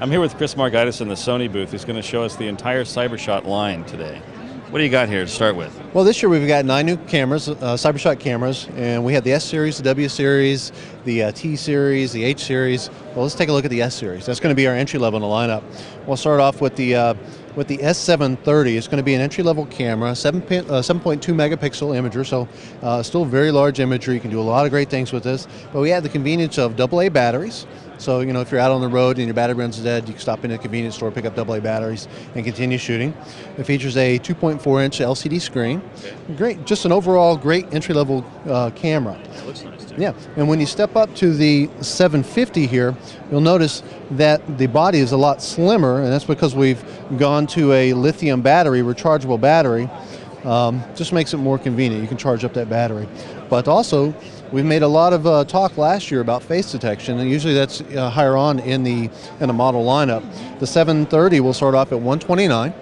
I'm here with Chris Margaitis in the Sony booth, who's going to show us the entire Cybershot line today. What do you got here to start with? Well, this year we've got 9 new cameras, Cybershot cameras, and we have the S series, the W series, the T series, the H series. Well, let's take a look at the S series. That's going to be our entry level in the lineup. We'll start off with the S730. It's going to be an entry level camera, 7.2 megapixel imager, so still very large imagery. You can do a lot of great things with this. But we have the convenience of AA batteries. So, you know, if you're out on the road and your battery runs dead, you can stop in a convenience store, pick up AA batteries, and continue shooting. It features a 2.4-inch LCD screen. Great, just an overall great entry-level camera. It looks nice, too. Yeah, and when you step up to the 750 here, you'll notice that the body is a lot slimmer, and that's because we've gone to a lithium battery, rechargeable battery. Just makes it more convenient. You can charge up that battery. But also, we've made a lot of talk last year about face detection, and usually that's higher on in the model lineup. The 730 will start off at 129,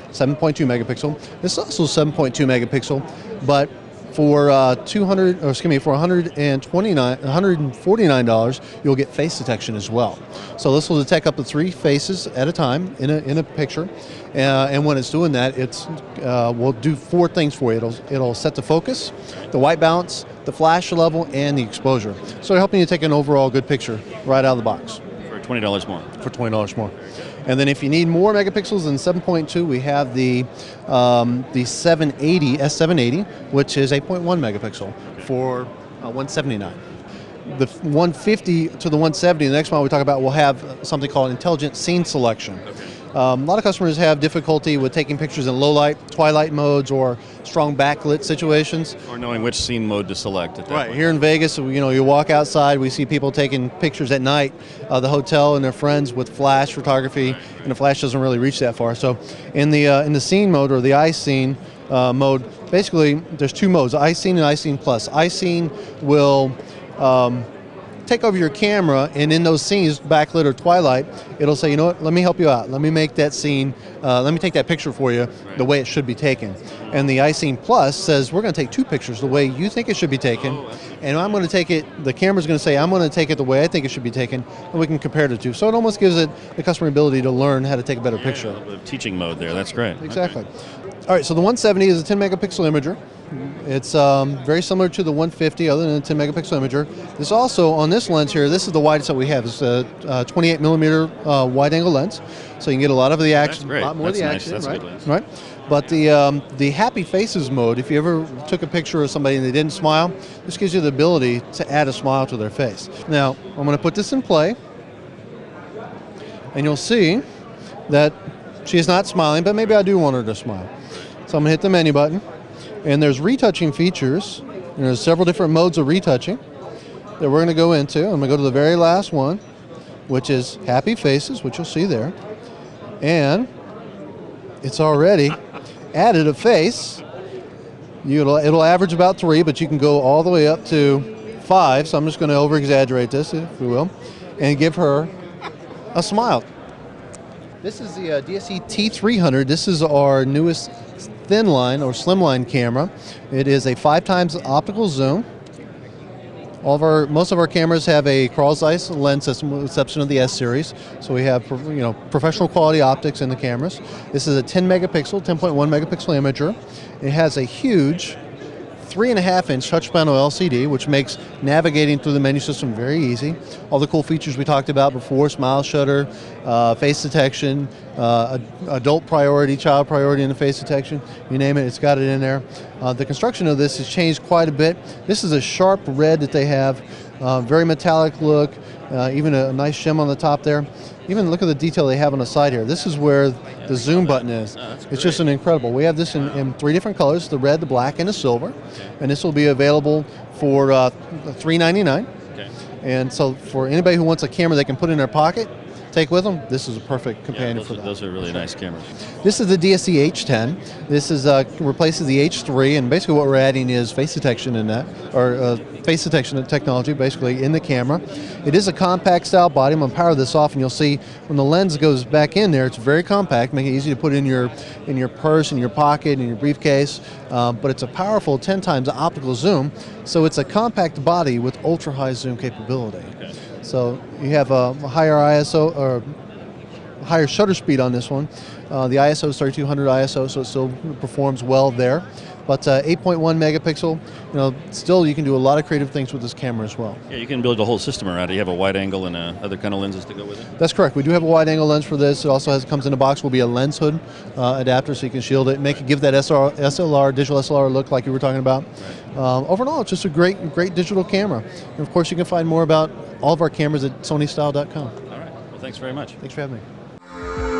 7.2 megapixel. This is also 7.2 megapixel, but for $149, you'll get face detection as well. So this will detect up to 3 faces at a time in a picture, and when it's doing that, will do 4 things for you. It'll set the focus, the white balance, the flash level, and the exposure. So helping you take an overall good picture right out of the box. For $20 more. For $20 more. And then if you need more megapixels than 7.2, we have the 780, S780, which is 8.1 megapixel for $179. The 150 to the 170, the next one we talk about, will have something called intelligent scene selection. A lot of customers have difficulty with taking pictures in low light, twilight modes, or strong backlit situations. Or knowing which scene mode to select at that point. Here in Vegas, you walk outside, we see people taking pictures at night of the hotel and their friends with flash photography, and the flash doesn't really reach that far. So in the scene mode, or the iScene mode, basically there's 2 modes, iScene and iScene Plus. iScene will take over your camera, and in those scenes, backlit or twilight, it'll say, you know what, let me help you out. Let me make that scene, let me take that picture for you the way it should be taken. And the iScene Plus says, we're going to take 2 pictures the way you think it should be taken, and I'm going to take it, the camera's going to say, I'm going to take it the way I think it should be taken, and we can compare the 2. So it almost gives it the customer ability to learn how to take a better picture. A little bit of teaching mode there, that's great. Exactly. All right, so the 170 is a 10 megapixel imager. It's very similar to the 150, other than a 10 megapixel imager. This also, on this lens here, this is the widest that we have. It's a 28 millimeter wide angle lens, so you can get a lot of the action, a lot more of the action, That's right? a good lens. Right. But the happy faces mode, if you ever took a picture of somebody and they didn't smile, this gives you the ability to add a smile to their face. Now, I'm going to put this in play, and you'll see that she is not smiling, but maybe I do want her to smile. So I'm going to hit the menu button. And there's retouching features, and there's several different modes of retouching that we're going to go into. I'm going to go to the very last one, which is happy faces, which you'll see there. And it's already added a face. It'll average about 3, but you can go all the way up to 5. So I'm just going to over-exaggerate this, if we will, and give her a smile. This is the DSE T300. This is our newest thin line or slimline camera. It is a 5 times optical zoom. Most of our cameras have a crawl size lens system, with the exception of the S series. So we have professional quality optics in the cameras. This is a 10 megapixel, 10.1 megapixel imager. It has a huge 3.5-inch touch panel LCD, which makes navigating through the menu system very easy. All the cool features we talked about before, smile shutter, face detection, adult priority, child priority in the face detection, you name it, it's got it in there. The construction of this has changed quite a bit. This is a sharp red that they have, very metallic look, even a nice shim on the top there. Even look at the detail they have on the side here. This is where the zoom button is. It's just an incredible. We have this in 3 different colors, the red, the black, and the silver. And this will be available for $399. And so for anybody who wants a camera they can put in their pocket, take with them, this is a perfect companion for that. Those are really nice cameras. This is the DSE H10. This is replaces the H3, and basically what we're adding is face detection in that, or face detection technology basically in the camera. It is a compact style body. I'm going to power this off, and you'll see when the lens goes back in there, it's very compact, make it easy to put in your purse, in your pocket, in your briefcase. But it's a powerful 10 times optical zoom, so it's a compact body with ultra high zoom capability. So you have a higher ISO or higher shutter speed on this one. The ISO is 3200 ISO, so it still performs well there. But 8.1 megapixel, still you can do a lot of creative things with this camera as well. Yeah, you can build a whole system around it. You have a wide angle and other kind of lenses to go with it. That's correct. We do have a wide angle lens for this. It also comes in a box. Will be a lens hood adapter, so you can shield it, give that SLR, digital SLR look like you were talking about. Right. Overall, it's just a great digital camera. And of course, you can find more about all of our cameras at sonystyle.com. All right. Well, thanks very much. Thanks for having me.